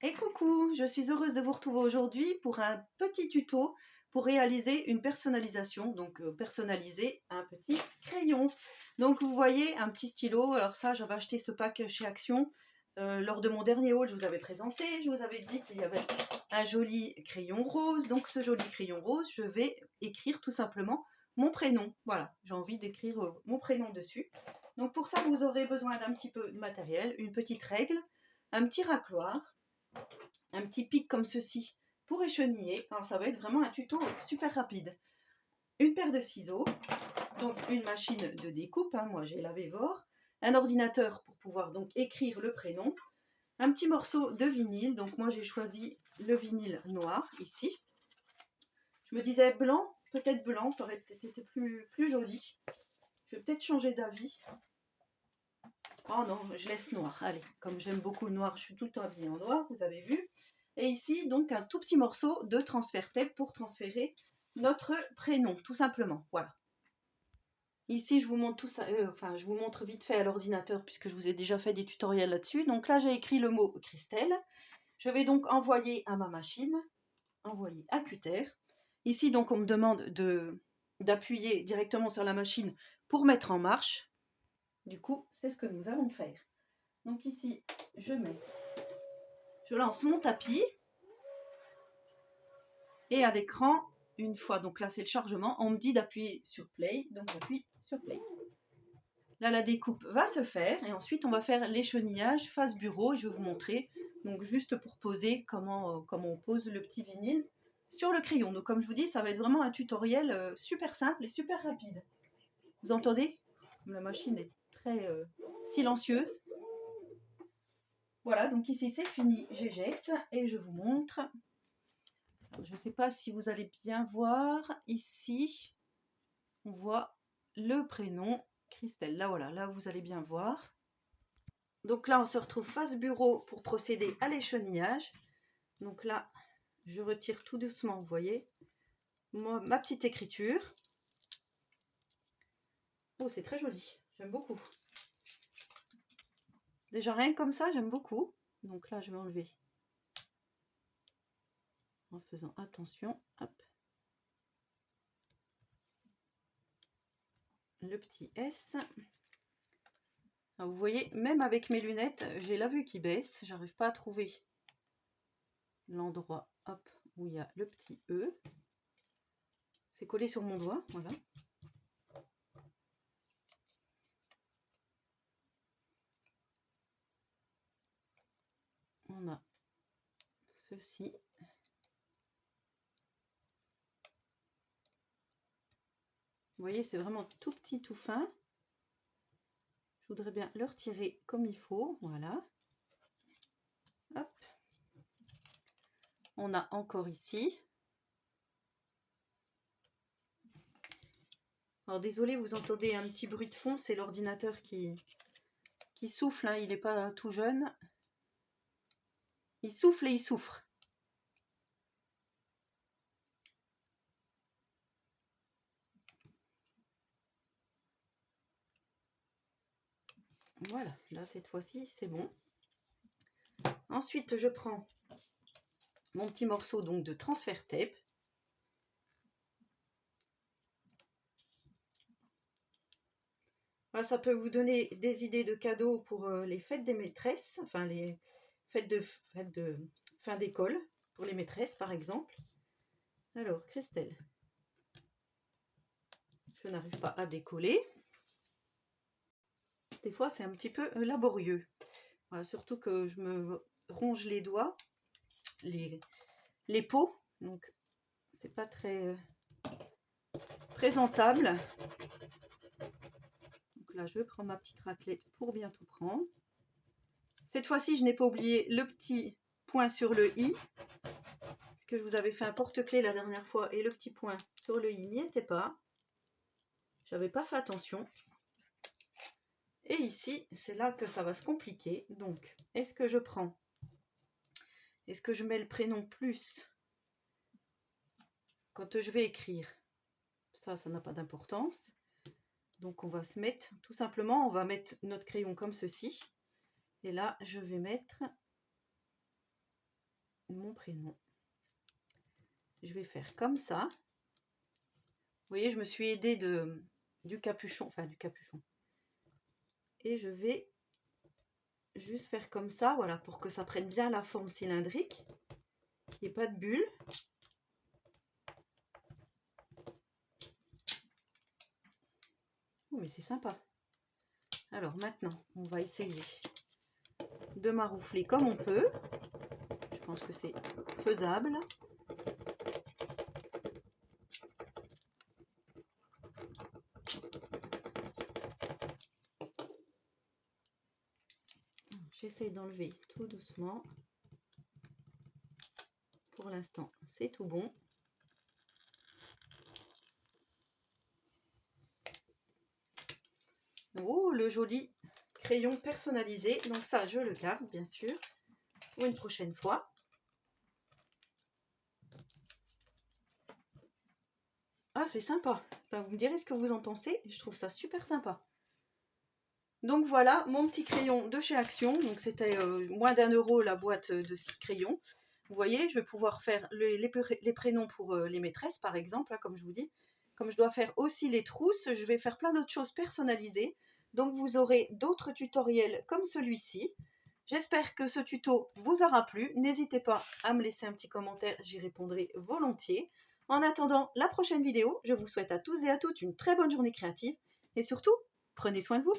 Et coucou, je suis heureuse de vous retrouver aujourd'hui pour un petit tuto pour réaliser une personnalisation, donc personnaliser un petit crayon. Donc vous voyez un petit stylo, alors ça j'avais acheté ce pack chez Action. Lors de mon dernier haul, je vous avais présenté, je vous avais dit qu'il y avait un joli crayon rose. Donc ce joli crayon rose, je vais écrire tout simplement mon prénom. Voilà, j'ai envie d'écrire mon prénom dessus. Donc pour ça, vous aurez besoin d'un petit peu de matériel, une petite règle, un petit racloir, un petit pic comme ceci pour écheniller. Alors ça va être vraiment un tuto super rapide. Une paire de ciseaux, donc une machine de découpe, moi j'ai la Vévor, un ordinateur pour pouvoir donc écrire le prénom, un petit morceau de vinyle, donc moi j'ai choisi le vinyle noir ici. Je me disais blanc, peut-être blanc, ça aurait peut-être été plus joli. Je vais peut-être changer d'avis. Oh non, je laisse noir. Allez, comme j'aime beaucoup le noir, je suis tout le temps habillée en noir, vous avez vu. Et ici, donc, un tout petit morceau de transfert tape pour transférer notre prénom, tout simplement. Voilà. Ici, je vous montre tout ça, je vous montre vite fait à l'ordinateur puisque je vous ai déjà fait des tutoriels là-dessus. Donc là, j'ai écrit le mot Christelle. Je vais donc envoyer à ma machine, envoyer à Cutter. Ici, donc, on me demande d'appuyer directement sur la machine pour mettre en marche. Du coup, c'est ce que nous allons faire. Donc ici, je lance mon tapis et à l'écran, une fois, donc là c'est le chargement, on me dit d'appuyer sur play, donc j'appuie sur play. Là la découpe va se faire et ensuite on va faire l'échenillage face bureau et je vais vous montrer, donc juste pour poser comment on pose le petit vinyle sur le crayon. Donc comme je vous dis, ça va être vraiment un tutoriel super simple et super rapide. Vous entendez? La machine est très silencieuse. Voilà, donc ici c'est fini, j'éjecte et je vous montre. Je ne sais pas si vous allez bien voir. Ici, on voit le prénom Christelle. Là, voilà, là vous allez bien voir. Donc là, on se retrouve face bureau pour procéder à l'échenillage. Donc là, je retire tout doucement, vous voyez, ma petite écriture. Oh, c'est très joli, j'aime beaucoup. Déjà rien que comme ça, j'aime beaucoup. Donc là, je vais enlever en faisant attention. Hop. Le petit S. Alors vous voyez, même avec mes lunettes, j'ai la vue qui baisse. J'arrive pas à trouver l'endroit où il y a le petit E. C'est collé sur mon doigt, voilà. On a ceci. Vous voyez, c'est vraiment tout petit, tout fin. Je voudrais bien le retirer comme il faut, voilà. Hop. On a encore ici. Alors désolé, vous entendez un petit bruit de fond, c'est l'ordinateur qui souffle, hein, il n'est pas tout jeune. Il souffle et il souffre. Voilà, là cette fois-ci c'est bon. Ensuite je prends mon petit morceau donc de transfert tape. Voilà, ça peut vous donner des idées de cadeaux pour les fêtes des maîtresses, enfin les fêtes de fin d'école, pour les maîtresses par exemple. Alors Christelle, je n'arrive pas à décoller. Des fois c'est un petit peu laborieux. Voilà, surtout que je me ronge les doigts, les peaux, donc c'est pas très présentable. Donc là je prends ma petite raclette pour bien tout prendre. Cette fois-ci je n'ai pas oublié le petit point sur le i, parce que je vous avais fait un porte-clés la dernière fois et le petit point sur le i n'y était pas. J'avais pas fait attention. Et ici, c'est là que ça va se compliquer. Donc, est-ce que je mets le prénom plus quand je vais écrire? Ça n'a pas d'importance. Donc, on va se mettre, tout simplement, on va mettre notre crayon comme ceci. Et là, je vais mettre mon prénom. Je vais faire comme ça. Vous voyez, je me suis aidée du capuchon, et je vais juste faire comme ça, voilà, pour que ça prenne bien la forme cylindrique, qu'il n'y ait pas de bulle. Oh, mais c'est sympa. Alors maintenant, on va essayer de maroufler comme on peut. Je pense que c'est faisable. J'essaie d'enlever tout doucement. Pour l'instant, c'est tout bon. Oh, le joli crayon personnalisé. Donc ça, je le garde, bien sûr, pour une prochaine fois. Ah, c'est sympa. Enfin, vous me direz ce que vous en pensez. Je trouve ça super sympa. Donc voilà, mon petit crayon de chez Action. Donc c'était moins d'1 € la boîte de 6 crayons. Vous voyez, je vais pouvoir faire les prénoms pour les maîtresses, par exemple, là, comme je vous dis. Comme je dois faire aussi les trousses, je vais faire plein d'autres choses personnalisées. Donc vous aurez d'autres tutoriels comme celui-ci. J'espère que ce tuto vous aura plu. N'hésitez pas à me laisser un petit commentaire, j'y répondrai volontiers. En attendant la prochaine vidéo, je vous souhaite à tous et à toutes une très bonne journée créative. Et surtout, prenez soin de vous.